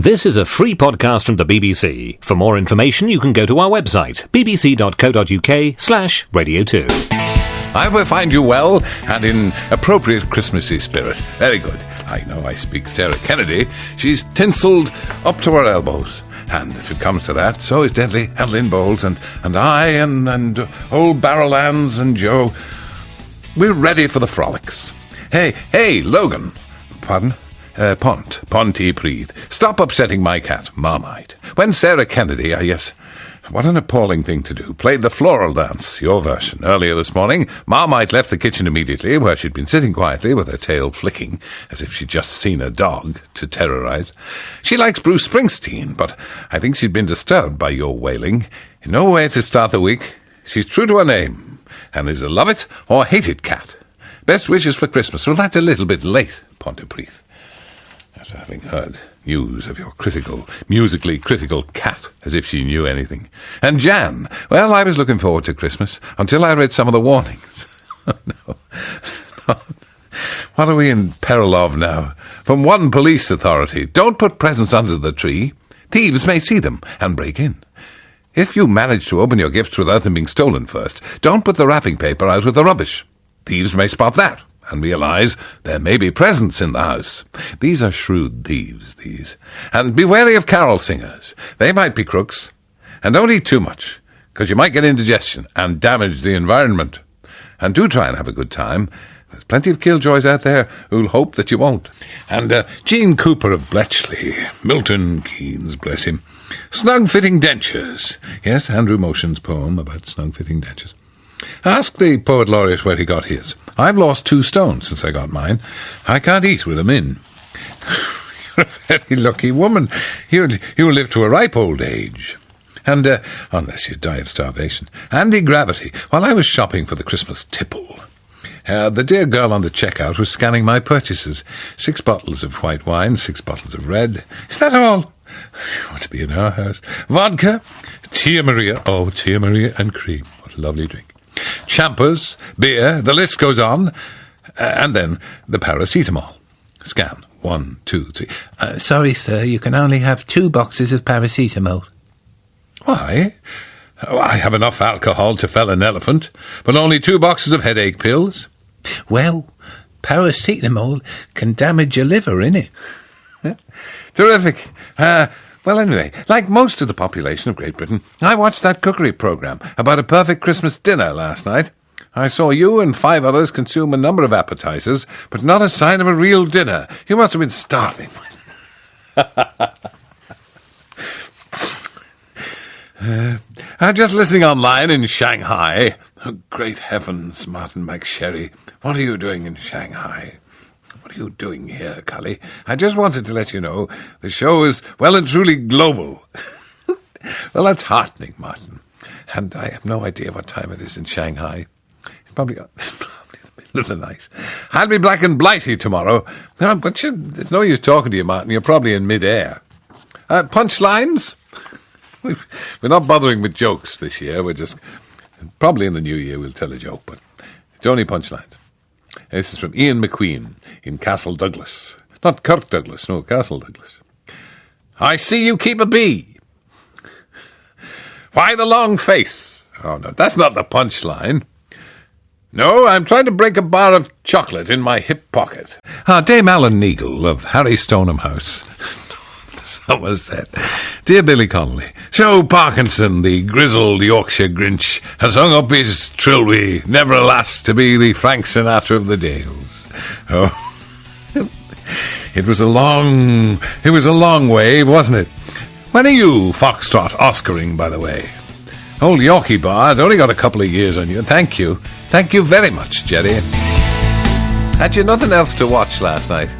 This is a free podcast from the BBC. For more information, you can go to our website, bbc.co.uk/Radio 2. I will find you well and in appropriate Christmassy spirit. Very good. I know I speak Sarah Kennedy. She's tinselled up to her elbows. And if it comes to that, so is deadly Evelyn Bowles and I and old Barrel Anns and Joe. We're ready for the frolics. Hey, Logan. Pardon? Ponty Preed. Stop upsetting my cat, Marmite. When Sarah Kennedy, yes, what an appalling thing to do, played the floral dance, your version, earlier this morning, Marmite left the kitchen immediately, where she'd been sitting quietly with her tail flicking, as if she'd just seen a dog to terrorise. She likes Bruce Springsteen, but I think she'd been disturbed by your wailing. No way to start the week. She's true to her name, and is a love it or hate it cat. Best wishes for Christmas. Well, that's a little bit late, Pontypridd. After having heard news of your musically critical cat, as if she knew anything. And Jan, well, I was looking forward to Christmas, until I read some of the warnings. No. What are we in peril of now? From one police authority, don't put presents under the tree. Thieves may see them and break in. If you manage to open your gifts without them being stolen first, don't put the wrapping paper out with the rubbish. Thieves may spot that and realise there may be presents in the house. These are shrewd thieves, these. And be wary of carol singers. They might be crooks. And don't eat too much, because you might get indigestion and damage the environment. And do try and have a good time. There's plenty of killjoys out there who'll hope that you won't. And Jean Cooper of Bletchley, Milton Keynes, bless him. Snug-fitting dentures. Yes, Andrew Motion's poem about snug-fitting dentures. Ask the poet laureate where he got his. I've lost 2 stones since I got mine. I can't eat with them in. You're a very lucky woman. You'll live to a ripe old age. And, unless you die of starvation. Anti-gravity. While I was shopping for the Christmas tipple, the dear girl on the checkout was scanning my purchases. 6 bottles of white wine, 6 bottles of red. Is that all? I want to be in her house. Vodka, Tia Maria. Oh, Tia Maria and cream. What a lovely drink. Champers, beer, the list goes on. And then the paracetamol. Scan. 1, 2, 3. Sorry, sir, you can only have 2 boxes of paracetamol. Why? Oh, I have enough alcohol to fell an elephant, but only 2 boxes of headache pills. Well, paracetamol can damage your liver, innit? Terrific. Well, anyway, like most of the population of Great Britain, I watched that cookery programme about a perfect Christmas dinner last night. I saw you and 5 others consume a number of appetizers, but not a sign of a real dinner. You must have been starving. I'm just listening online in Shanghai. Oh, great heavens, Martin McSherry. What are you doing in Shanghai? What are you doing here, Cully? I just wanted to let you know the show is well and truly global. Well, that's heartening, Martin. And I have no idea what time it is in Shanghai. It's probably the middle of the night. I'll be black and blighty tomorrow. No, but it's no use talking to you, Martin. You're probably in mid-air. Punchlines? We're not bothering with jokes this year. We're just... Probably in the new year we'll tell a joke, but it's only punchlines. This is from Ian McQueen in Castle Douglas. Not Kirk Douglas, no, Castle Douglas. I see you keep a bee. Why the long face? Oh, no, that's not the punchline. No, I'm trying to break a bar of chocolate in my hip pocket. Dame Alan Neagle of Harry Stoneham House. Somerset. Dear Billy Connolly, so Parkinson, the grizzled Yorkshire Grinch, has hung up his trilby, never alas to be the Frank Sinatra of the Dales. Oh, it was a long wave, wasn't it? When are you foxtrot Oscaring, by the way? Old Yorkie Bard only got a couple of years on you. Thank you very much, Jerry. Had you nothing else to watch last night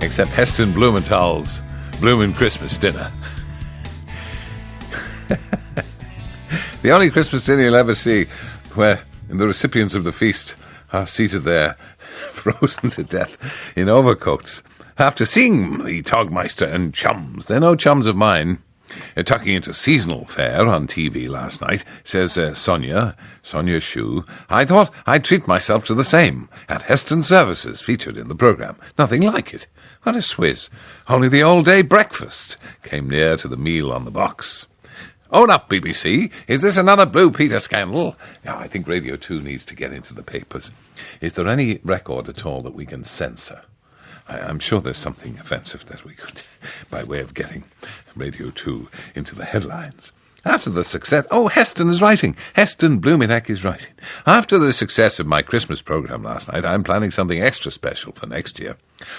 except Heston Blumenthal's Bloomin' Christmas dinner? The only Christmas dinner you'll ever see where the recipients of the feast are seated there, frozen to death in overcoats. After seeing the Togmeister and chums, they're no chums of mine, tucking into seasonal fare on TV last night, says Sonia Shue, I thought I'd treat myself to the same at Heston Services, featured in the programme. Nothing like it. What a swizz. Only the all-day breakfast came near to the meal on the box. Own up, BBC. Is this another Blue Peter scandal? Yeah, I think Radio 2 needs to get into the papers. Is there any record at all that we can censor? I'm sure there's something offensive that we could, by way of getting Radio 2 into the headlines. After the success... Oh, Heston is writing. Heston Blumenach is writing. After the success of my Christmas programme last night, I'm planning something extra special for next year.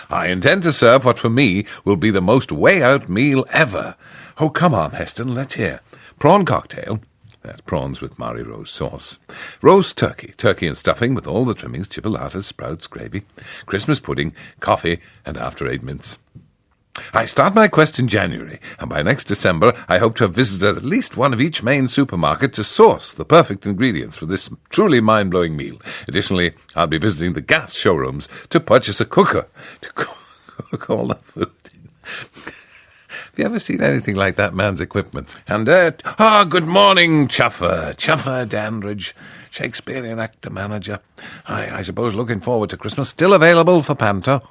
I intend to serve what for me will be the most way-out meal ever. Oh, come on, Heston, let's hear. Prawn cocktail. That's prawns with Mari Rose sauce. Roast turkey and stuffing with all the trimmings, chipolatas, sprouts, gravy, Christmas pudding, coffee, and after-aid mince. I start my quest in January, and by next December I hope to have visited at least one of each main supermarket to source the perfect ingredients for this truly mind-blowing meal. Additionally, I'll be visiting the gas showrooms to purchase a cooker to cook all the food in. Have you ever seen anything like that man's equipment? And, good morning, Chuffer Dandridge, Shakespearean actor manager. I suppose looking forward to Christmas. Still available for panto.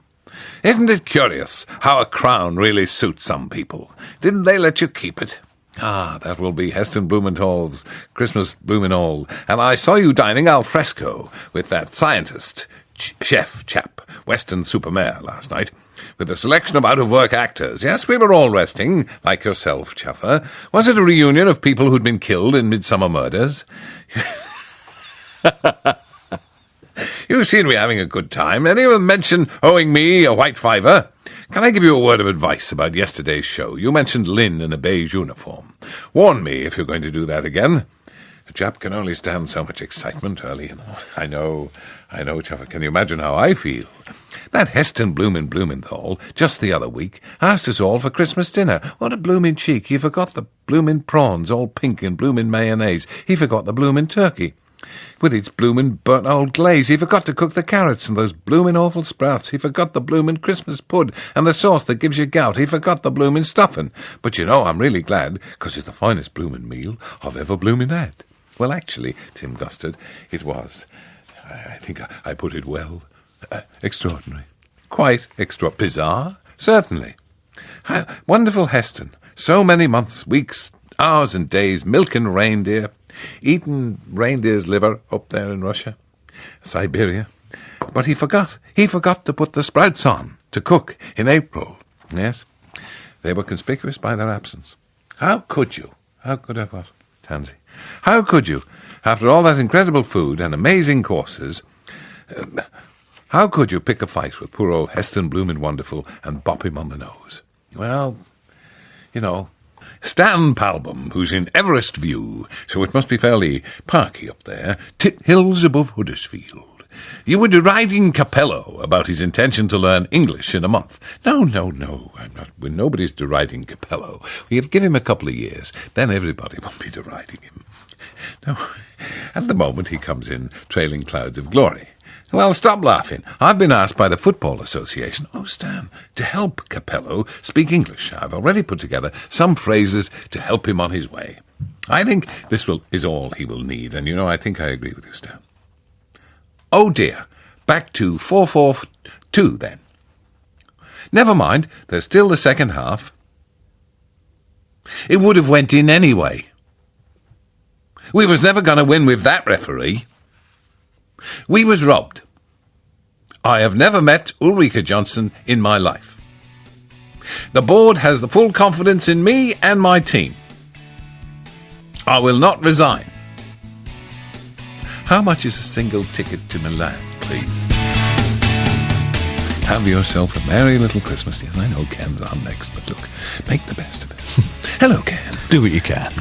Isn't it curious how a crown really suits some people? Didn't they let you keep it? Ah, that will be Heston Blumenthal's Christmas Blumenall. And I saw you dining al fresco with that scientist, chap, Western Supermare last night, with a selection of out-of-work actors. Yes, we were all resting, like yourself, Chuffer. Was it a reunion of people who'd been killed in Midsummer Murders? You seem to be having a good time. Anyone mention owing me a white fiver? Can I give you a word of advice about yesterday's show? You mentioned Lynn in a beige uniform. Warn me if you're going to do that again. A chap can only stand so much excitement early in the morning. I know, Chuffer. Can you imagine how I feel? That Heston Blumenthal, just the other week, asked us all for Christmas dinner. What a bloomin' cheek. He forgot the bloomin' prawns, all pink and bloomin' mayonnaise. He forgot the bloomin' turkey with its bloomin' burnt old glaze. He forgot to cook the carrots and those bloomin' awful sprouts. He forgot the bloomin' Christmas pud and the sauce that gives you gout. He forgot the bloomin' stuffin'. But you know, I'm really glad, 'cause it's the finest bloomin' meal I've ever bloomin' had. Well, actually, Tim Gustard, it was. I think I put it well. Extraordinary. Quite bizarre, certainly. Wonderful Heston. So many months, weeks, hours and days, milking reindeer, eating reindeer's liver up there in Russia, Siberia. But he forgot. He forgot to put the sprouts on to cook in April. Yes, they were conspicuous by their absence. How could you? How could I what? Tansy. How could you, after all that incredible food and amazing courses, how could you pick a fight with poor old Heston Bloomin' Wonderful and bop him on the nose? Well, you know, Stan Palbum, who's in Everest View, so it must be fairly parky up there, tit hills above Huddersfield. You were deriding Capello about his intention to learn English in a month. No, I'm not. Nobody's deriding Capello. We have given him a couple of years, then everybody will be deriding him. No, at the moment he comes in trailing clouds of glory. Well, stop laughing. I've been asked by the Football Association, Stan, to help Capello speak English. I've already put together some phrases to help him on his way. I think this is all he will need, and I think I agree with you, Stan. Oh dear, back to 4-4-2 then. Never mind, there's still the second half. It would have went in anyway. We was never going to win with that referee. We was robbed. I have never met Ulrika Johnson in my life. The board has the full confidence in me and my team. I will not resign. How much is a single ticket to Milan, please? Have yourself a merry little Christmas. Yes, I know Ken's on next, but look, make the best of it. Hello, Ken. Do what you can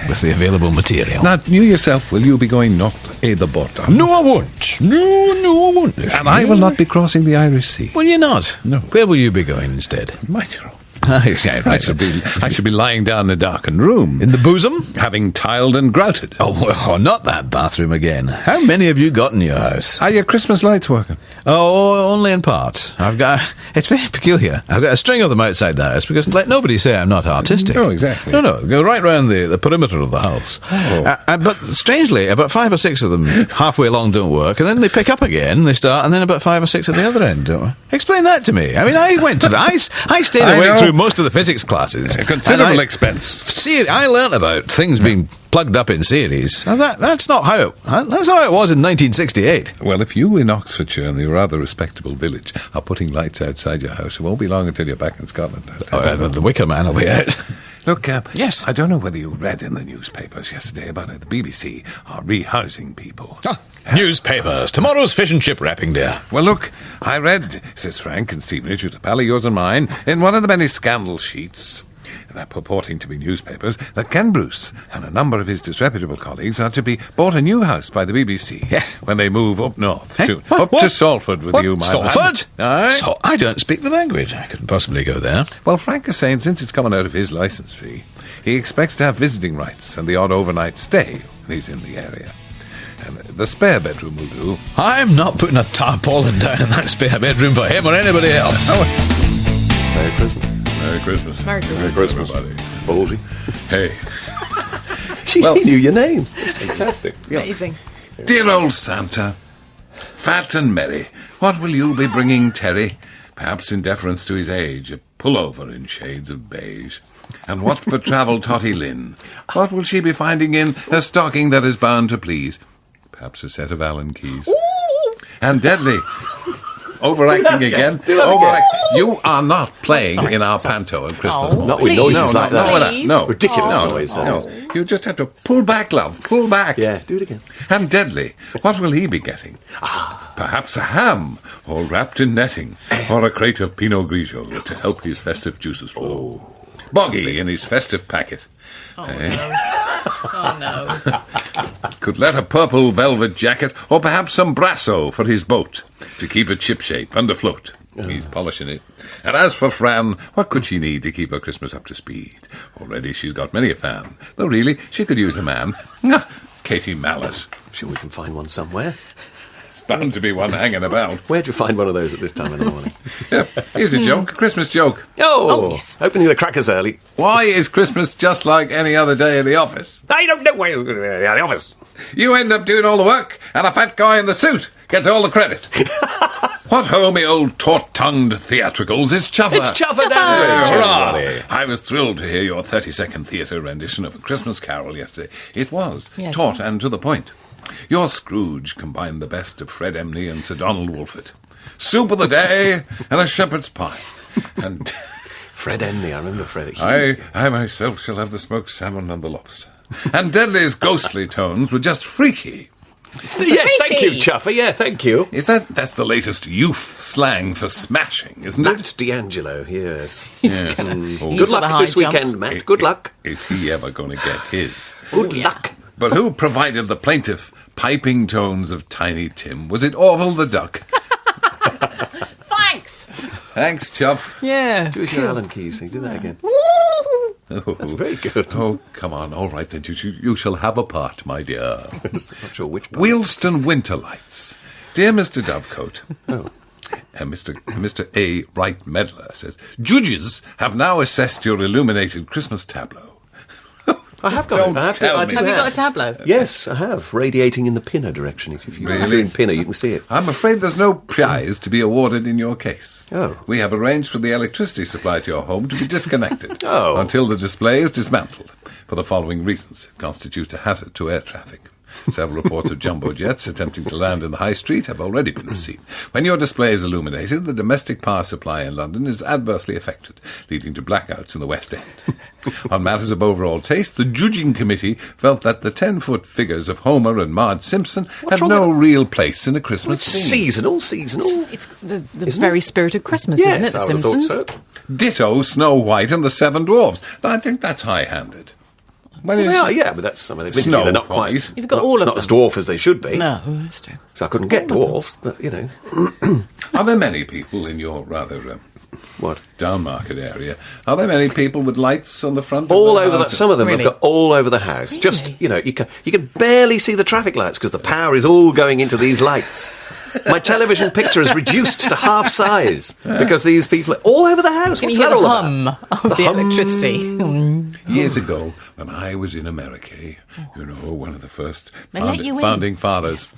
with the available material. Now, you yourself, will you be going north the border? No, I won't. No, I won't. And I will not be crossing the Irish Sea. Will you not? No. Where will you be going instead? My Tyrone. Yeah, I right. should be lying down in a darkened room, In the bosom? having tiled and grouted. Oh, well, not that bathroom again. How many have you got in your house? Are your Christmas lights working? Oh, only in part. It's very peculiar. I've got a string of them outside the house because let nobody say I'm not artistic. No, exactly. No, go right round the perimeter of the house. Oh. But strangely, about 5 or 6 of them halfway along don't work, and then they pick up again, they start, and then about 5 or 6 at the other end don't. Explain that to me. I mean, I went to I stayed I awake know. through most of the physics classes. A considerable And expense. I learnt about things being plugged up in series. And that's not how it was in 1968. Well, if you in Oxfordshire and the rather respectable village are putting lights outside your house, it won't be long until you're back in Scotland. The Wicker Man will be out. Look, Yes. I don't know whether you read in the newspapers yesterday about it. The BBC are rehousing people. Newspapers. Tomorrow's fish and chip wrapping day. Well, look, I read, says Frank and Stevenage, who's a pal of yours and mine, in one of the many scandal sheets that purporting to be newspapers, that Ken Bruce and a number of his disreputable colleagues are to be bought a new house by the BBC. Yes. When they move up north soon. What? Up to What? Salford with What? you, my Salford? man. Aye. So I don't speak the language. I couldn't possibly go there. Well, Frank is saying since it's coming out of his licence fee, he expects to have visiting rights and the odd overnight stay when he's in the area. And the spare bedroom will do. I'm not putting a tarpaulin down in that spare bedroom for him or anybody else. Merry Christmas. Merry Christmas. Merry Christmas. Merry Christmas. Everybody. Baldy. Hey. She Well- knew your name. It's fantastic. Amazing. Dear old Santa, fat and merry, what will you be bringing Terry? Perhaps in deference to his age, a pullover in shades of beige. And what for travel Totty Lynn? What will she be finding in a stocking that is bound to please? Perhaps a set of Allen keys. And Deadly, overacting again. Overacting. You are not playing in our panto at Christmas morning. Not with Please. noises like that. Not with that. No. Ridiculous No, noise. no, that no. is. You just have to pull back, love. Pull back. Yeah, do it again. And Deadly, what will he be getting? Perhaps a ham, all wrapped in netting, or a crate of Pinot Grigio to help his festive juices flow. Boggy in his festive packet. Oh no. Could let a purple velvet jacket, or perhaps some brasso for his boat, to keep it shipshape and afloat. He's polishing it. And as for Fran, what could she need to keep her Christmas up to speed? Already she's got many a fan, though really she could use a man. Katie Mallet. I'm sure we can find one somewhere. Bound to be one hanging about. Where'd you find one of those at this time in the morning? Yeah, here's a joke, a Christmas joke. Oh, yes. Opening the crackers early. Why is Christmas just like any other day in the office? I don't know why it's going to be in the office. You end up doing all the work, and a fat guy in the suit gets all the credit. What homey old taut-tongued theatricals is Chuffer? It's Chuffer Hurrah! Day. I was thrilled to hear your 30-second theatre rendition of A Christmas Carol yesterday. It was Yes. taut and to the point. Your Scrooge combined the best of Fred Emney and Sir Donald Wolfett. Soup of the day and a shepherd's pie. And Fred Emney, I remember Fred. I myself shall have the smoked salmon and the lobster. And Deadly's ghostly tones were just freaky. Yes, thank freaky. you, Chuffer. Yeah, thank you. That's the latest youth slang for smashing, isn't it? Matt D'Angelo, yes. Yeah. He's Good got a luck high this jump. weekend, Matt. Good luck. Is he ever going to get his? Good luck. But who provided the plaintive, piping tones of Tiny Tim? Was it Orville the Duck? Thanks. Thanks, Chuff. Yeah. Do your Allen keys thing. Do that again. That's very good. Oh, come on. All right, then. You shall have a part, my dear. I'm not sure which part. Wheelston Winterlights. Dear Mr. Dovecote. Oh. Mr. A. Wright Medler says, judges have now assessed your illuminated Christmas tableau. I have got Don't it. I have tell I me. do Have you got a tableau? Yes, I have. Radiating in the pinner direction. If you Really? in pinner, you can see it. I'm afraid there's no prize to be awarded in your case. Oh. We have arranged for the electricity supply to your home to be disconnected Oh. until the display is dismantled for the following reasons. It constitutes a hazard to air traffic. Several reports of jumbo jets attempting to land in the high street have already been received. When your display is illuminated, the domestic power supply in London is adversely affected, leading to blackouts in the West End. On matters of overall taste, the judging committee felt that the 10-foot figures of Homer and Marge Simpson had wrong no real place in a Christmas It's scene. seasonal. It's the very spirit of Christmas, isn't it? Yes, The I would have thought Simpsons. so. Ditto Snow White and the Seven Dwarfs. Now, I think that's high-handed. Well, Yeah, but that's some of them. Snow They're not quite. White. You've got not, all of not them. as dwarf as they should be. No, that's true. So I couldn't get dwarfs, but you know. Are there many people in your rather What? Downmarket area. Are there many people with lights on the front? All of over house? some of them Really? have got all over the house. Really? Just, you can barely see the traffic lights because the power is all going into these lights. My television picture is reduced to half size because these people are all over the house. Can What's you hear that the all hum about? of the electricity? Years ago, when I was in America, one of the first They let you in. founding fathers.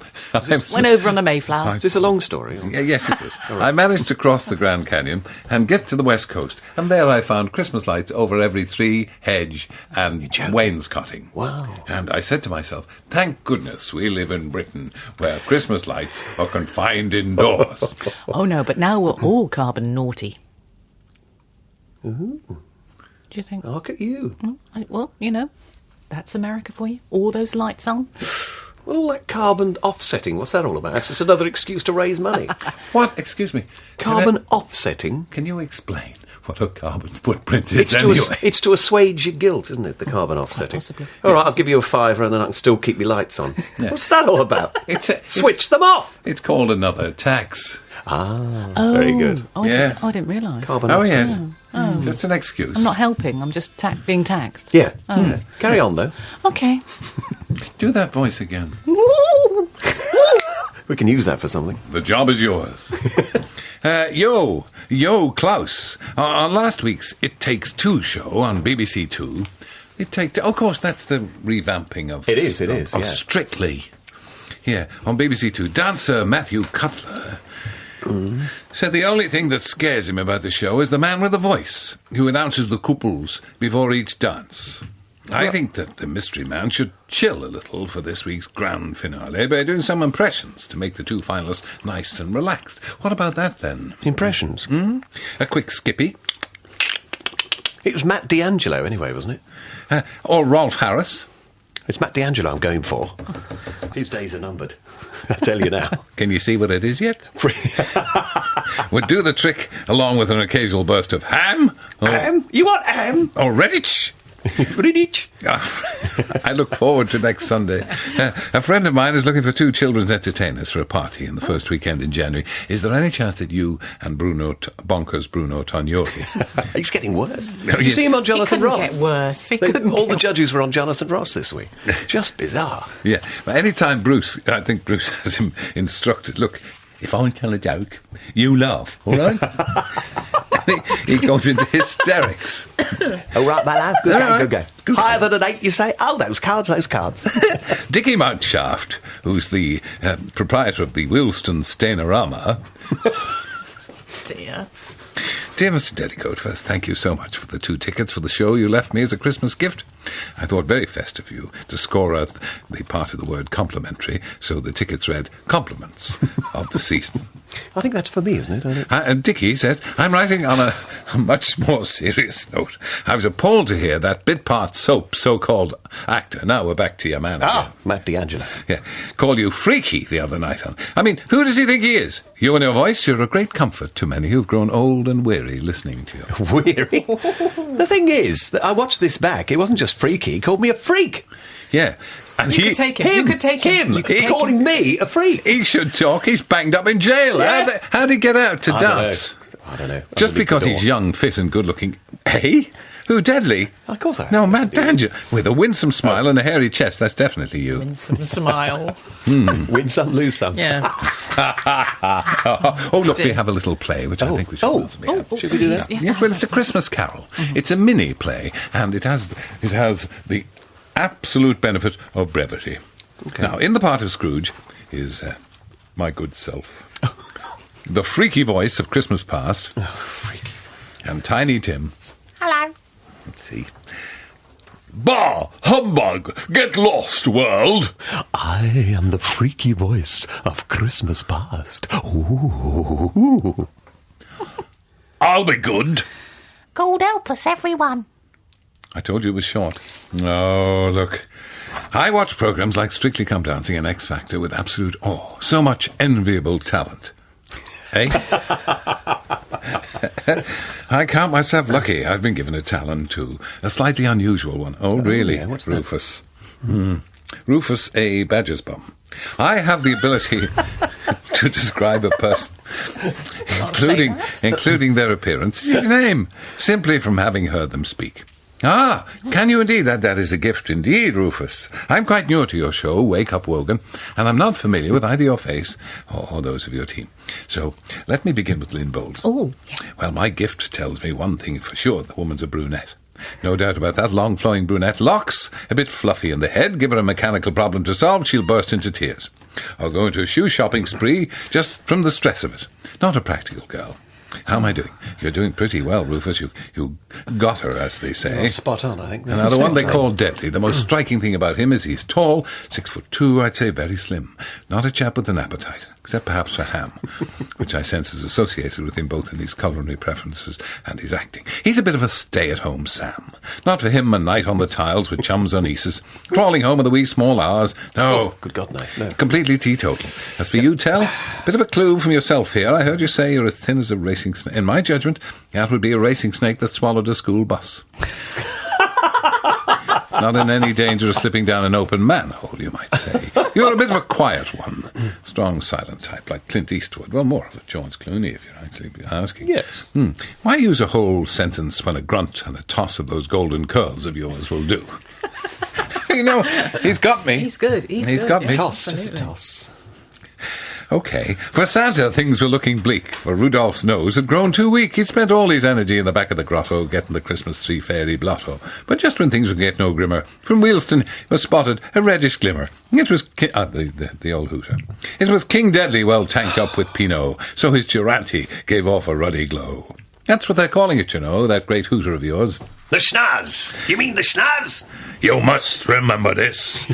Went over on the Mayflower. Is this a long story? Yeah, yes, it is. I managed to cross the Grand Canyon and get to the West Coast, and there I found Christmas lights over every tree, hedge, and wainscoting. Wow. And I said to myself, thank goodness we live in Britain, where Christmas lights are confined indoors. Oh no, but now we're all carbon naughty. Ooh. Do you think? Look at you. Well, that's America for you. All those lights on. All that carbon offsetting, what's that all about? It's just another excuse to raise money. What? Excuse me. Carbon offsetting? Can you explain what a carbon footprint is It's to assuage your guilt, isn't it, the carbon offsetting? possibly. All right, I'll give you a £5 and then I can still keep my lights on. What's that all about? Switch them off! It's called another tax. Very good. Oh, Yeah. I didn't realise. Carbon Oh, offsetting. yes. Just an excuse. I'm not helping. I'm just being taxed. Yeah. Okay. Carry on, though. Okay. Do that voice again. We can use that for something. The job is yours. Yo, Klaus. On last week's It Takes Two show on BBC Two, of course, that's the revamping of... It is, of yeah. Strictly. Yeah, on BBC Two, dancer Matthew Cutler said the only thing that scares him about the show is the man with the voice, who announces the couples before each dance. I think that the mystery man should chill a little for this week's grand finale by doing some impressions to make the two finalists nice and relaxed. What about that, then? Impressions? A quick skippy? It was Matt D'Angelo, anyway, wasn't it? Or Rolf Harris? It's Matt D'Angelo I'm going for. His days are numbered. I tell you now. Can you see what it is yet? Would do the trick along with an occasional burst of ham? Ham? You want ham? Or Redditch? Redditch? I look forward to next Sunday. A friend of mine is looking for two children's entertainers for a party in the first weekend in January. Is there any chance that you and bonkers Bruno Tognoli... He's getting worse. No, Did you see him on Jonathan He couldn't Ross? get worse. He couldn't All the get judges were on Jonathan Ross this week. Just bizarre. Yeah, but any time I think Bruce has him instructed, look, if I tell a joke, you laugh, all right? He goes into hysterics. Oh, right, man. Good All game, right. good game. Good Higher than an 8, you say? Oh, those cards. Dickie Mountshaft, who's the proprietor of the Wilston Stainorama. dear. Dear Mr. Delicote, first, thank you so much for the 2 tickets for the show you left me as a Christmas gift. I thought very festive of you to score out the part of the word complimentary, so the tickets read compliments of the season. I think that's for me, isn't it? Dickie says, I'm writing on a much more serious note. I was appalled to hear that bit-part soap so-called actor, now we're back to your man again. Matt D'Angelo. Yeah, call you freaky the other night. I mean, who does he think he is? You and your voice, you're a great comfort to many who've grown old and weary listening to you. Weary? The thing is, that I watched this back. It wasn't just freaky. He called me a freak. Yeah. And You could take him. You could take him. You could He's take calling him. me a freak. He should talk. He's banged up in jail. Yeah. How'd he get out to dance? I don't know. Just because he's young, fit and good-looking. Hey? Who, Deadly? Of course I have. No, Matt D'Angelo. With a winsome smile and a hairy chest, that's definitely you. Winsome smile. Win some, lose some. Yeah. Oh, look, we have a little play, which I think we should Should we do that? Yes, well, it's a Christmas carol. It's a mini play, and it has the absolute benefit of brevity. Okay. Now, in the part of Scrooge is my good self. The freaky voice of Christmas Past. And Tiny Tim. Hello. Let's see. Bah! Humbug! Get lost, world! I am the freaky voice of Christmas Past. Ooh. I'll be good. God help us, everyone. I told you it was short. Oh, look. I watch programs like Strictly Come Dancing and X Factor with absolute awe. So much enviable talent. Eh? I count myself lucky. I've been given a talent too. A slightly unusual one. Oh, really? Yeah, what's Rufus. Rufus A. Badger's bum. I have the ability to describe a person, including their appearance, his name, simply from having heard them speak. Ah, can you indeed? That is a gift indeed, Rufus. I'm quite new to your show, Wake Up Wogan, and I'm not familiar with either your face or those of your team. So let me begin with Lynn Bowles. Oh, yes. Well, my gift tells me one thing for sure, the woman's a brunette. No doubt about that, long flowing brunette. Locks, a bit fluffy in the head, give her a mechanical problem to solve, she'll burst into tears. Or go into a shoe shopping spree just from the stress of it. Not a practical girl. How am I doing? You're doing pretty well, Rufus. You got her, as they say. You're spot on, I think. Now, the one they call Deadly, the most striking thing about him is he's tall, 6'2", I'd say very slim. Not a chap with an appetite, except perhaps for ham, which I sense is associated with him both in his culinary preferences and his acting. He's a bit of a stay-at-home Sam. Not for him a night on the tiles with chums on Eases, crawling home in the wee small hours. No. Oh, good God, no. Completely teetotal. As for you, Tell, bit of a clue from yourself here. I heard you say you're as thin as a racing snake. In my judgment, that would be a racing snake that swallowed a school bus. Not in any danger of slipping down an open manhole, you might say. You're a bit of a quiet one. Strong, silent type, like Clint Eastwood. Well, more of a George Clooney, if you're actually asking. Yes. Why use a whole sentence when a grunt and a toss of those golden curls of yours will do? You know, he's got me. He's good. He's got me. Toss, just a toss. OK. For Santa, things were looking bleak, for Rudolph's nose had grown too weak. He'd spent all his energy in the back of the grotto getting the Christmas tree fairy blotto. But just when things would get no grimmer, from Wheelston was spotted a reddish glimmer. It was the old hooter. It was King Deadly, well tanked up with Pinot, so his Durante gave off a ruddy glow. That's what they're calling it, you know, that great hooter of yours. The schnoz. You mean the schnoz? You must remember this.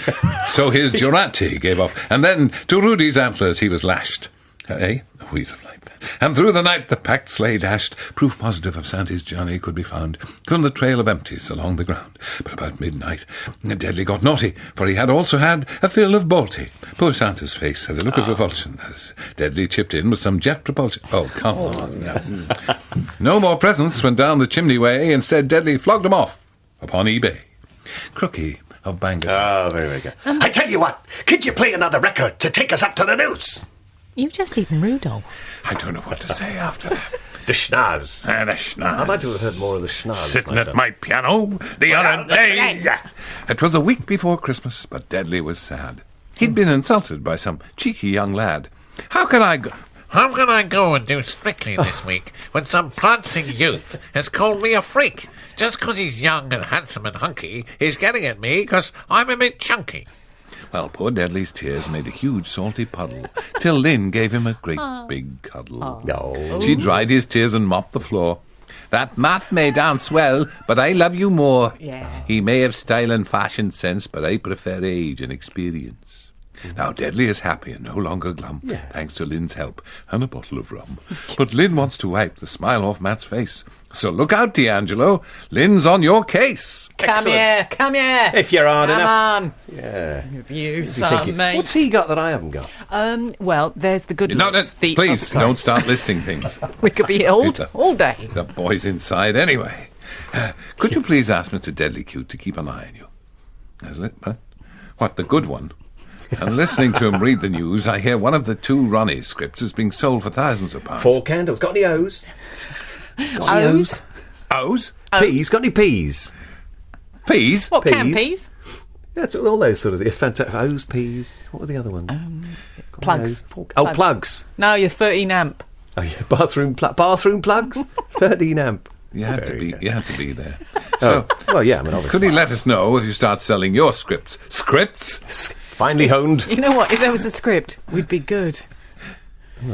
So his Durante gave off, and then to Rudy's antlers he was lashed. Eh? A weasel like that. And through the night the packed sleigh dashed. Proof positive of Santa's journey could be found from the trail of empties along the ground. But about midnight, Deadly got naughty, for he had also had a fill of Balti. Poor Santa's face had a look of revulsion as Deadly chipped in with some jet propulsion. Oh, come on. No more presents went down the chimney way. Instead, Deadly flogged them off upon eBay. Crookie of Bangor. Oh, very good. I tell you what, could you play another record to take us up to the news? You've just eaten Rudolph. I don't know what to say after that. The schnoz. And a schnoz. I'd like to have heard more of the schnoz. Sitting myself. at my piano the other day. Yeah. It was a week before Christmas, but Deadly was sad. He'd been insulted by some cheeky young lad. How can I go and do Strictly this week when some prancing youth has called me a freak? Just 'cause he's young and handsome and hunky, he's getting at me 'cause I'm a bit chunky. Well, poor Deadly's tears made a huge salty puddle, till Lynn gave him a great big cuddle. No. She dried his tears and mopped the floor. That Matt may dance well, but I love you more. Yeah. He may have style and fashion sense, but I prefer age and experience. Now Deadly is happy and no longer glum, thanks to Lynn's help and a bottle of rum. But Lynn wants to wipe the smile off Matt's face. So look out, D'Angelo. Lynn's on your case. Come here. If you're hard Come enough. on. Yeah. You What's he son, thinking? mate. What's he got that I haven't got? Well, there's the good looks. Please, sorry. don't start listing things. We could be all day. The boy's inside anyway. Could you please ask Mr. Deadly Cute to keep an eye on you? What, the good one? And listening to him read the news, I hear one of the two Ronnie scripts is being sold for thousands of pounds. 4 candles. Got any O's? O's? O's? Peas? Got any peas? Peas? What, canned Peas? peas? That's all those sort of... It's fantastic. O's, peas. What were the other ones? Plugs. Oh, plugs. No, you're 13 amp. Oh, yeah. Bathroom plugs? 13 amp. You had to be there. Oh, So, well, yeah, I mean, obviously. could he let us know if you start selling your scripts? Scripts? Finely honed. You know what? If there was a script, we'd be good.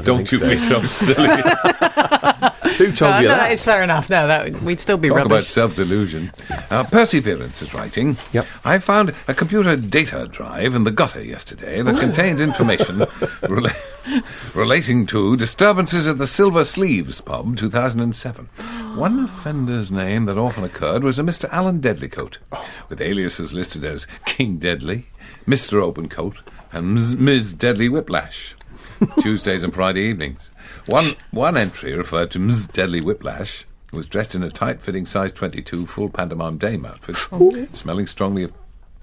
Don't you be so silly. Who told you No, that? it's fair enough. No, we'd still be Talk about rubbish. self-delusion. Perseverance is writing. Yep. I found a computer data drive in the gutter yesterday that contained information relating to disturbances at the Silver Sleeves pub 2007. One offender's name that often occurred was a Mr. Alan Deadlycoat, with aliases listed as King Deadly, Mr. Opencoat, and Ms. Deadly Whiplash. Tuesdays and Friday evenings. One entry referred to Ms. Deadly Whiplash, who was dressed in a tight-fitting size 22 full pantomime dame outfit, smelling strongly of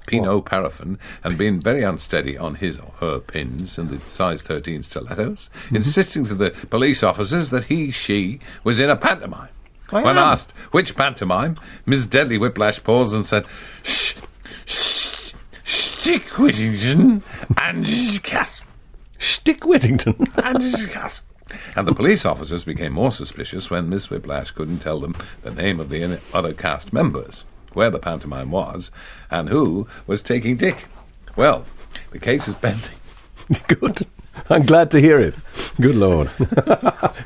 Pinot paraffin, and been very unsteady on his or her pins and the size 13 stilettos, insisting to the police officers that she was in a pantomime. When asked which pantomime, Miss Deadly Whiplash paused and said, Stick Whittington and cat. Stick Whittington. And cat. And the police officers became more suspicious when Miss Whiplash couldn't tell them the name of the other cast members, where the pantomime was, and who was taking Dick. Well, the case is pending. Good. I'm glad to hear it. Good Lord.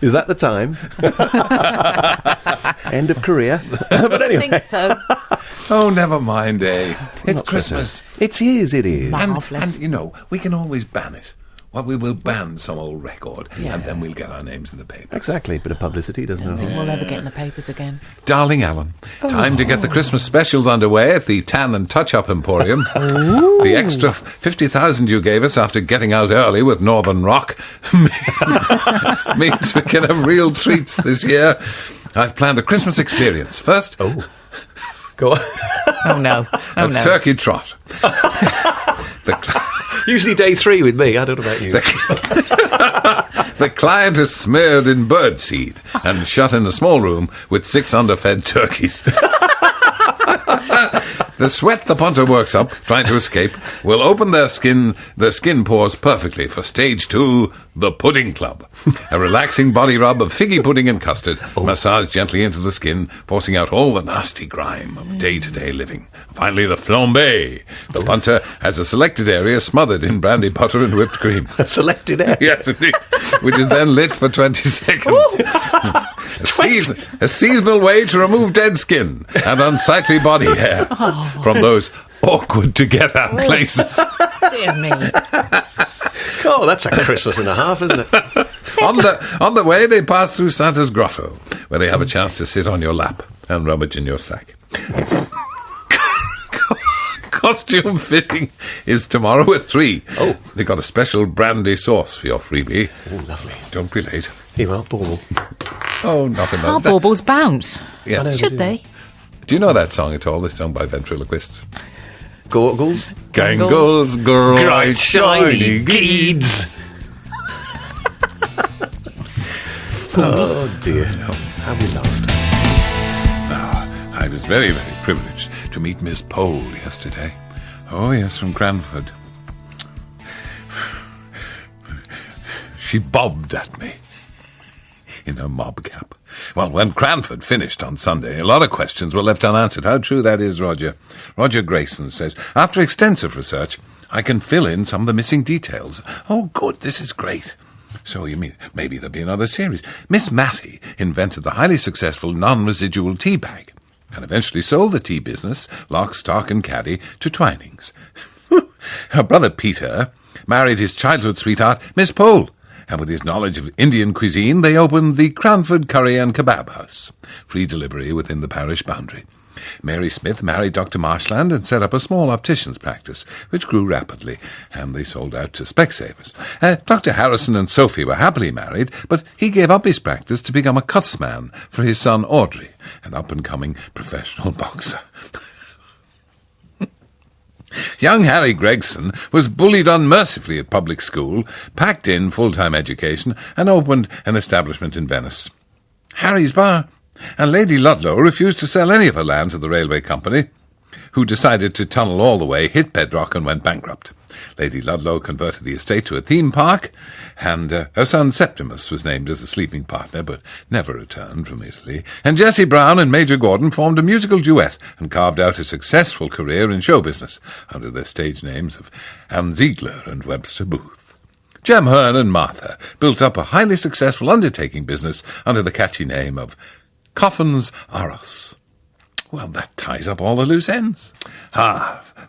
Is that the time? End of career? But I anyway. think so. Oh, never mind, eh? It's Christmas. It is. And, you know, we can always ban it. Well, we will ban some old record, and then we'll get our names in the papers. Exactly. Bit of publicity, doesn't I don't think it? we'll ever get in the papers again. Darling Alan, time to get the Christmas specials underway at the Tan and Touch-Up Emporium. The extra 50,000 you gave us after getting out early with Northern Rock means we can have real treats this year. I've planned a Christmas experience. First, Go on. Oh no. a turkey trot. Usually day 3 with me. I don't know about you. The client is smeared in birdseed and shut in a small room with 6 underfed turkeys. The sweat the punter works up, trying to escape, will open their skin pores perfectly for stage 2, the Pudding Club. A relaxing body rub of figgy pudding and custard, massaged gently into the skin, forcing out all the nasty grime of day-to-day living. Finally, the flambé. The punter has a selected area smothered in brandy butter and whipped cream. A selected area. Yes, indeed. Which is then lit for 20 seconds. A seasonal way to remove dead skin and unsightly body hair from those awkward-to-get-at places. Dear me. Oh, that's a Christmas and a half, isn't it? On the way, they pass through Santa's grotto, where they have a chance to sit on your lap and rummage in your sack. Costume fitting is tomorrow at 3. Oh. They got a special brandy sauce for your freebie. Oh, lovely. Don't be late. Here, well, bauble. Oh, not enough. Our baubles bounce. Yeah. Should they? Do you know that song at all? It's sung by ventriloquists. Gorgles. Gangles, Bright shiny geeds. Oh, dear. How we laughed. I was very, very privileged to meet Miss Pole yesterday. Oh, yes, from Cranford. She bobbed at me in her mob cap. Well, when Cranford finished on Sunday, a lot of questions were left unanswered. How true that is, Roger. Roger Grayson says, after extensive research, I can fill in some of the missing details. Oh, good, this is great. So you mean maybe there'll be another series. Miss Matty invented the highly successful non-residual tea bag and eventually sold the tea business, lock, stock and caddy, to Twinings. Her brother Peter married his childhood sweetheart, Miss Pole, and with his knowledge of Indian cuisine, they opened the Cranford Curry and Kebab House, free delivery within the parish boundary. Mary Smith married Dr. Marshland and set up a small optician's practice, which grew rapidly, and they sold out to Specsavers. Dr. Harrison and Sophie were happily married, but he gave up his practice to become a cutsman for his son Audrey, an up-and-coming professional boxer. Young Harry Gregson was bullied unmercifully at public school, packed in full-time education, and opened an establishment in Venice. Harry's bar. And Lady Ludlow refused to sell any of her land to the railway company, who decided to tunnel all the way, hit bedrock, and went bankrupt. Lady Ludlow converted the estate to a theme park, and her son Septimus was named as a sleeping partner, but never returned from Italy. And Jessie Brown and Major Gordon formed a musical duet and carved out a successful career in show business under their stage names of Anne Ziegler and Webster Booth. Jem Hearn and Martha built up a highly successful undertaking business under the catchy name of Coffins R Us. Well, that ties up all the loose ends.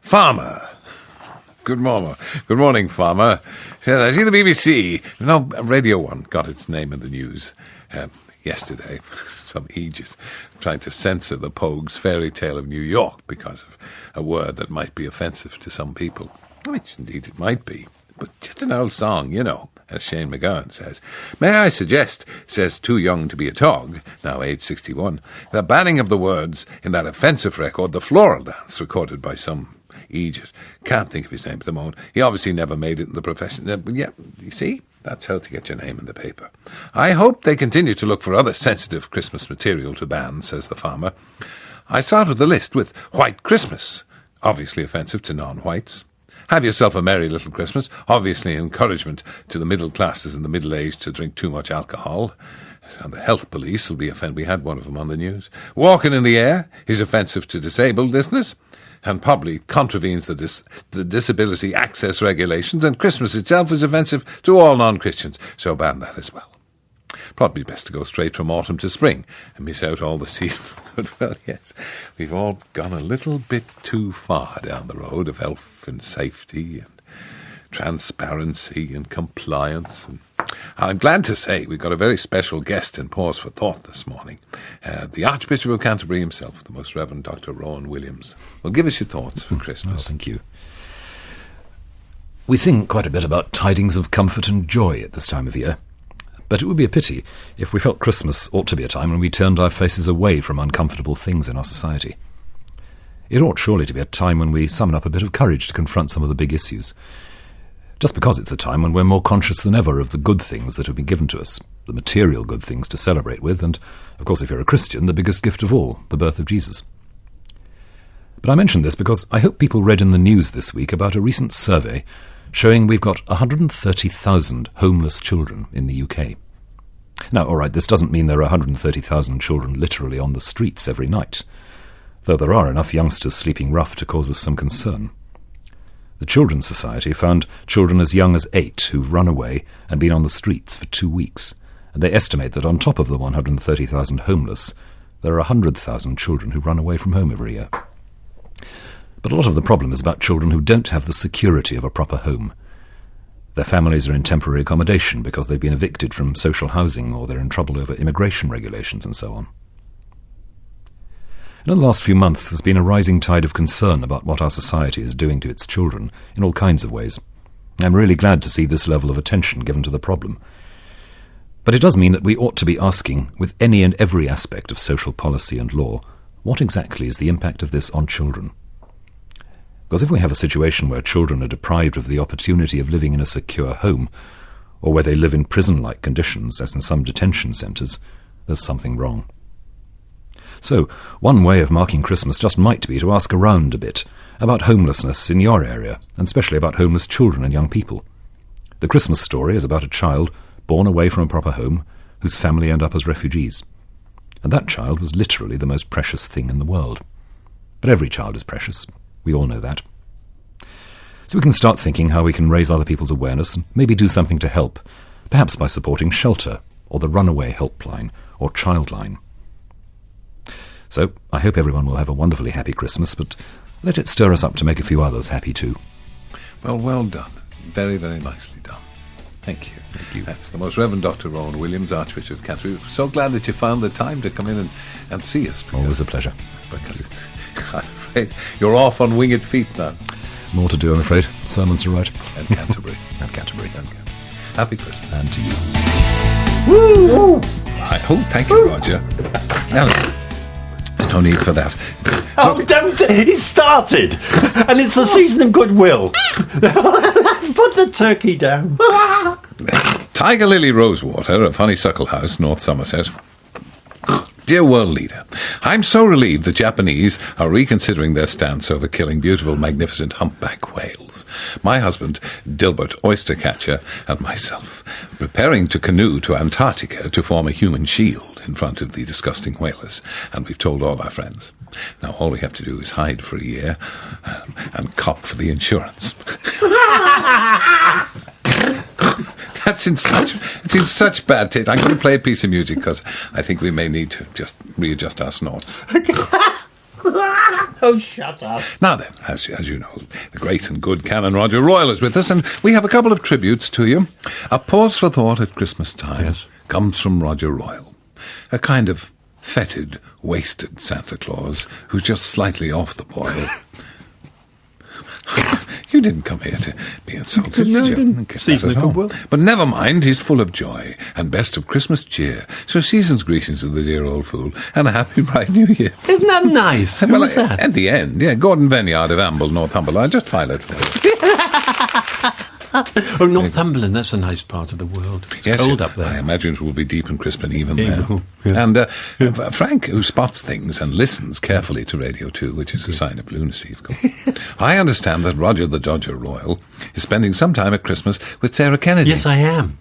Farmer. Good morning, Farmer. I see the BBC. No, Radio 1 got its name in the news yesterday. Some Egypt trying to censor the Pogue's fairy tale of New York because of a word that might be offensive to some people. Which, indeed, it might be. But just an old song, you know, as Shane McGowan says. May I suggest, says Too Young to Be a Tog, now age 61, the banning of the words in that offensive record, The Floral Dance, recorded by some Egypt. Can't think of his name at the moment. He obviously never made it in the profession. But yeah, you see, that's how to get your name in the paper. I hope they continue to look for other sensitive Christmas material to ban, says the farmer. I start with the list with White Christmas, obviously offensive to non-whites. Have yourself a merry little Christmas, obviously encouragement to the middle classes and the middle-aged to drink too much alcohol. And the health police will be offended. We had one of them on the news. Walking in the air is offensive to disabled listeners and probably contravenes the disability access regulations, and Christmas itself is offensive to all non-Christians, so ban that as well. Probably best to go straight from autumn to spring and miss out all the seasonal goodwill. Yes, we've all gone a little bit too far down the road of health and safety and transparency and compliance. And I'm glad to say we've got a very special guest in Pause for Thought this morning. The Archbishop of Canterbury himself, the Most Reverend Dr. Rowan Williams. Well, give us your thoughts for Christmas. Oh, thank you. We sing quite a bit about tidings of comfort and joy at this time of year. But it would be a pity if we felt Christmas ought to be a time when we turned our faces away from uncomfortable things in our society. It ought surely to be a time when we summon up a bit of courage to confront some of the big issues. Just because it's a time when we're more conscious than ever of the good things that have been given to us, the material good things to celebrate with, and, of course, if you're a Christian, the biggest gift of all, the birth of Jesus. But I mention this because I hope people read in the news this week about a recent survey showing we've got 130,000 homeless children in the UK. Now, all right, this doesn't mean there are 130,000 children literally on the streets every night, though there are enough youngsters sleeping rough to cause us some concern. The Children's Society found children as young as 8 who've run away and been on the streets for 2 weeks, and they estimate that on top of the 130,000 homeless, there are 100,000 children who run away from home every year. But a lot of the problem is about children who don't have the security of a proper home. Their families are in temporary accommodation because they've been evicted from social housing, or they're in trouble over immigration regulations and so on. In the last few months, there's been a rising tide of concern about what our society is doing to its children in all kinds of ways. I'm really glad to see this level of attention given to the problem. But it does mean that we ought to be asking, with any and every aspect of social policy and law, what exactly is the impact of this on children? Because if we have a situation where children are deprived of the opportunity of living in a secure home, or where they live in prison-like conditions, as in some detention centres, there's something wrong. So, one way of marking Christmas just might be to ask around a bit about homelessness in your area, and especially about homeless children and young people. The Christmas story is about a child born away from a proper home, whose family end up as refugees. And that child was literally the most precious thing in the world. But every child is precious. We all know that. So we can start thinking how we can raise other people's awareness and maybe do something to help, perhaps by supporting Shelter, or the Runaway Helpline, or Childline. So I hope everyone will have a wonderfully happy Christmas, but let it stir us up to make a few others happy too. Well done. Very, very nicely done. Thank you. Thank you. That's the Most Reverend Dr. Rowan Williams, Archbishop of Canterbury. So glad that you found the time to come in and see us. Always a pleasure. Because I'm afraid you're off on winged feet now. More to do, I'm afraid. Sermons to write. And Canterbury. And Canterbury. Happy Christmas. And to you. Woo! Thank you, Roger. Now, no need for that. Oh, don't! It started! And it's the season of goodwill. Put the turkey down. Tiger Lily Rosewater of Honeysuckle House, North Somerset. Dear World Leader, I'm so relieved the Japanese are reconsidering their stance over killing beautiful, magnificent humpback whales. My husband, Dilbert Oystercatcher, and myself, preparing to canoe to Antarctica to form a human shield in front of the disgusting whalers, and we've told all our friends. Now all we have to do is hide for a year and cop for the insurance. It's in such bad taste. I'm going to play a piece of music because I think we may need to just readjust our snorts. Oh, shut up. Now then, as you know, the great and good Canon Roger Royal is with us, and we have a couple of tributes to you. A pause for thought at Christmas time comes from Roger Royal, a kind of fetid, wasted Santa Claus who's just slightly off the boil. You didn't come here to be insulted, No, I did you? didn't. Get Season that of at home. goodwill. But never mind, he's full of joy and best of Christmas cheer. So season's greetings to the dear old fool and a happy bright New Year. Isn't that nice? Who was that? At the end, Gordon Venyard of Amble, Northumberland. Just file it for you. Oh, Northumberland, that's a nice part of the world. It's Yes, cold up there. I imagine it will be deep and crisp and even Even, there. yeah. And Frank, who spots things and listens carefully to Radio 2, which is a sign of lunacy, of course. I understand that Roger the Dodger Royal is spending some time at Christmas with Sarah Kennedy. Yes, I am.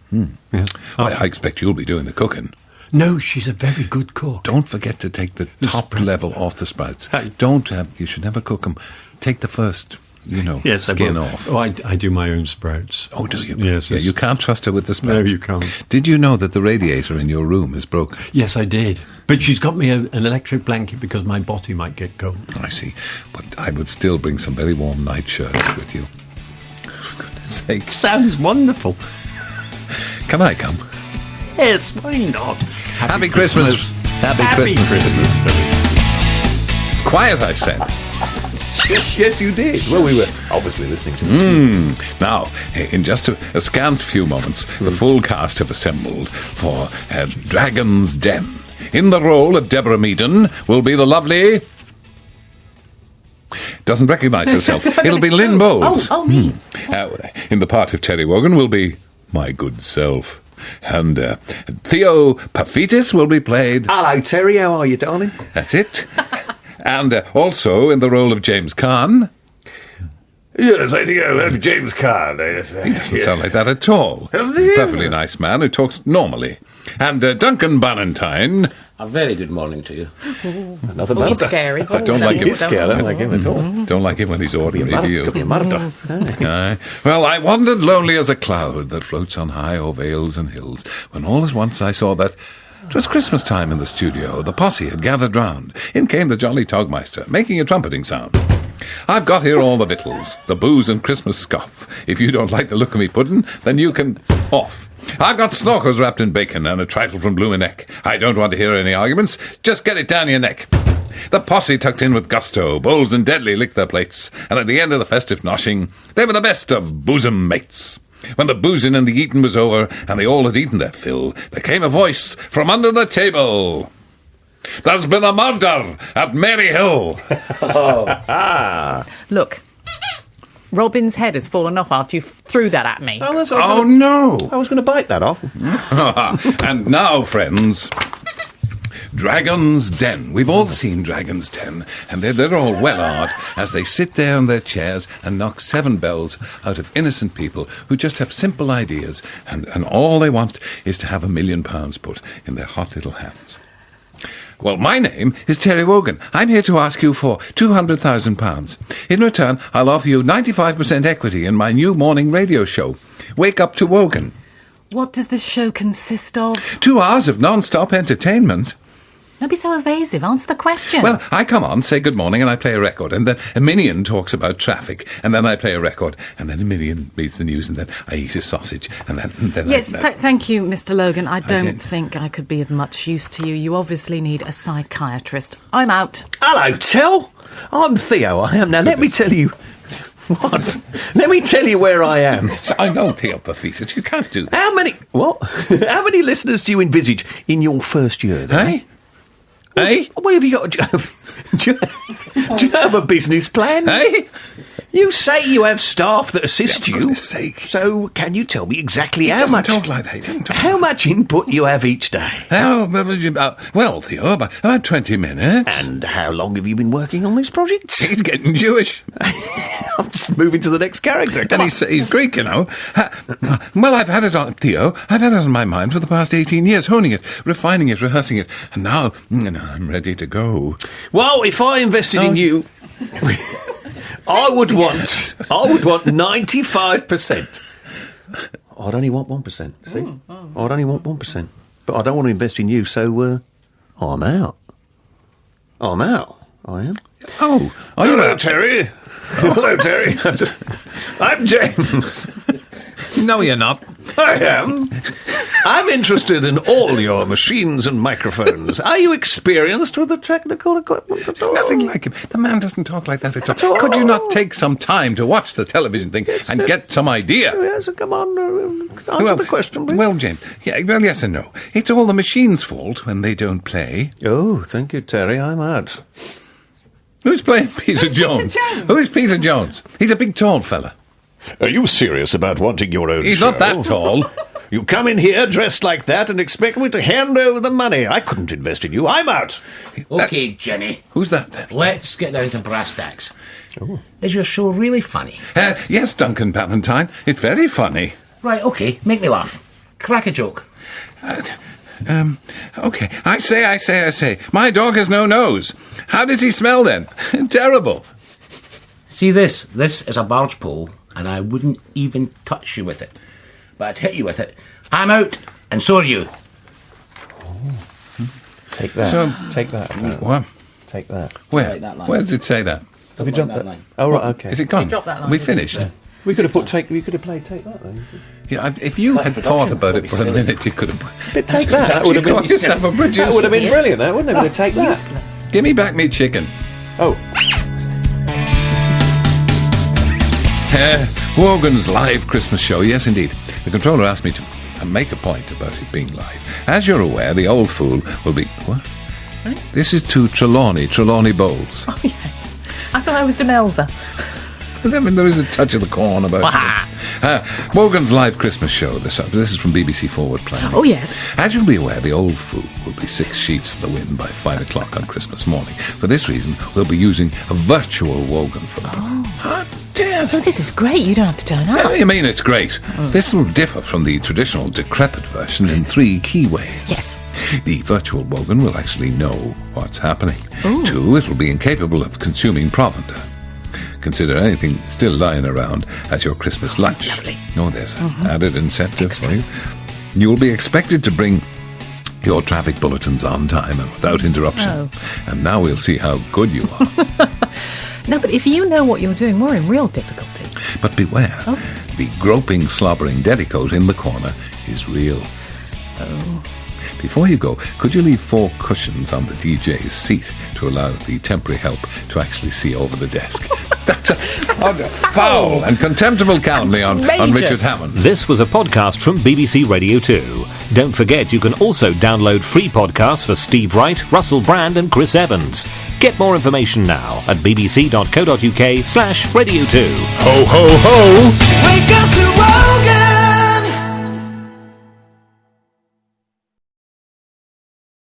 Yes. I expect you'll be doing the cooking. No, she's a very good cook. Don't forget to take the top sprout. level off the sprouts. Hey. You should never cook them. Take the first, Yes, I skin will. off. Oh, I do my own sprouts. Oh, do you? Yes. Yeah, you can't trust her with the sprouts. No, you can't. Did you know that the radiator in your room is broken? Yes, I did. But she's got me an electric blanket because my body might get cold. I see. But I would still bring some very warm nightshirts with you. For goodness sake. Sounds wonderful. Can I come? Yes, why not? Happy Christmas. Happy Christmas. Quiet, I said. Yes, you did. Well, we were obviously listening to the Now, in just a scant few moments, the full cast have assembled for Dragon's Den. In the role of Deborah Meaden will be the lovely... Doesn't recognise herself. It'll be Lynn Bowles. Oh, me. In the part of Terry Wogan will be my good self. And Theo Paphitis will be played... Hello, Terry. How are you, darling? That's it. And also in the role of James Caan. Yes, I think I'm James Caan. He doesn't sound like that at all. Perfectly nice man who talks normally. And Duncan Ballantyne. A very good morning to you. Another Oh, he's scary. I don't like him. He's scary. I don't like him at all. Don't like him when he's ordinary to you. Could be a murder. Aye. Well, I wandered lonely as a cloud that floats on high o'er vales and hills, when all at once I saw that 'twas Christmas time in the studio. The posse had gathered round. In came the jolly Togmeister, making a trumpeting sound. I've got here all the victuals, the booze and Christmas scoff. If you don't like the look of me puddin', then you can off. I've got snorkers wrapped in bacon and a trifle from Blue Neck. I don't want to hear any arguments. Just get it down your neck. The posse tucked in with gusto. Bowles and Deadly licked their plates. And at the end of the festive noshing, they were the best of bosom mates. When the boozing and the eating was over, and they all had eaten their fill, there came a voice from under the table. There's been a murder at Mary Hill. Look, Robin's head has fallen off after you threw that at me. Oh, no. I was going to bite that off. And now, friends, Dragon's Den. We've all seen Dragon's Den, and they're all well-awed as they sit there in their chairs and knock 7 bells out of innocent people who just have simple ideas, and all they want is to have £1 million put in their hot little hands. Well, my name is Terry Wogan. I'm here to ask you for £200,000. In return, I'll offer you 95% equity in my new morning radio show, Wake Up to Wogan. What does this show consist of? 2 hours of non-stop entertainment. Don't be so evasive. Answer the question. Well, I come on, say good morning, and I play a record, and then a minion talks about traffic, and then I play a record, and then a minion reads the news, and then I eat a sausage, and then yes, I... thank you, Mr. Logan. I don't did. think I could be of much use to you. You obviously need a psychiatrist. I'm out. Hello, Tel. I'm Theo. I am. Now, let me tell you... What? Let me tell you where I am. I know, Theo Paphitis, you can't do that. How many... What? How many listeners do you envisage in your first year, then? Hey? Hey? What have you got? Do you have a business plan? Hey? You say you have staff that assist For you. goodness sake. So, can you tell me exactly how Doesn't much... talk like that. He doesn't talk How much input you have each day? well, Theo, about 20 minutes. And how long have you been working on this project? He's getting Jewish. I'm just moving to the next character. Come And on. he's Greek, you know. Well, I've had it on, Theo, I've had it on my mind for the past 18 years, honing it, refining it, rehearsing it, and now I'm ready to go. Well, if I invested in you, I would want 95%. I'd only want 1%. See, I'd only want 1%, but I don't want to invest in you, so I'm out. I'm out. I am. Oh, are you Hello, out? Terry. Hello, Terry. I'm James. No, you're not. I am. I'm interested in all your machines and microphones. Are you experienced with the technical equipment at all? Nothing like him. The man doesn't talk like that at all. Could you not take some time to watch the television thing and get some idea? Yes, come on, answer the question, please. Well, James, yes and no. It's all the machine's fault when they don't play. Oh, thank you, Terry. I'm out. Who's playing Peter Jones? Who is Peter Jones? He's a big, tall fella. Are you serious about wanting your own He's show? not that tall. You come in here dressed like that and expect me to hand over the money. I couldn't invest in you. I'm out. OK, Jenny. Who's that, then? Let's get down to brass tacks. Is your show really funny? Yes, Duncan Ballantyne. It's very funny. Right, OK, make me laugh. Crack a joke. OK. I say. My dog has no nose. How does he smell, then? Terrible. See this? This is a barge pole, and I wouldn't even touch you with it. But I'd hit you with it. I'm out, and so are you. Take that. Take that. What? Take that. Where? Like that line. Where does it say that? Have you dropped that? line. Oh, right, okay. Is it gone? He dropped that line. We finished? We could have played take that then. Yeah, if you had thought about it for a minute, you could have... But take that. That would have been yourself a producer. That would have been brilliant, that wouldn't it? Take that. Useless. Give me back me chicken. Oh. Wogan's live Christmas show, yes indeed. The controller asked me to make a point about it being live. As you're aware, the old fool will be... What? Right. This is to Trelawney Bowles. Oh, yes. I thought I was Demelza. I mean, there is a touch of the corn about it. Wogan's live Christmas show. This is from BBC Forward Planning. Oh, yes. As you'll be aware, the old fool will be 6 sheets to the wind by 5 o'clock on Christmas morning. For this reason, we'll be using a virtual Wogan for the Oh, this is great. You don't have to turn What up. do you mean it's great? This will differ from the traditional decrepit version in 3 key ways. Yes. The virtual Wogan will actually know what's happening. 2, it will be incapable of consuming provender. Consider anything still lying around as your Christmas lunch. Lovely. Oh, there's an added incentive Extras. for you. You will be expected to bring your traffic bulletins on time and without interruption. Oh. And now we'll see how good you are. No, but if you know what you're doing, we're in real difficulty. But beware, the groping, slobbering dedicoat in the corner is real. Oh. Before you go, could you leave 4 cushions on the DJ's seat to allow the temporary help to actually see over the desk? That's a foul and contemptible calumny on Richard Hammond. This was a podcast from BBC Radio 2. Don't forget you can also download free podcasts for Steve Wright, Russell Brand and Chris Evans. Get more information now at bbc.co.uk/radio2. Ho, ho, ho! Wake up to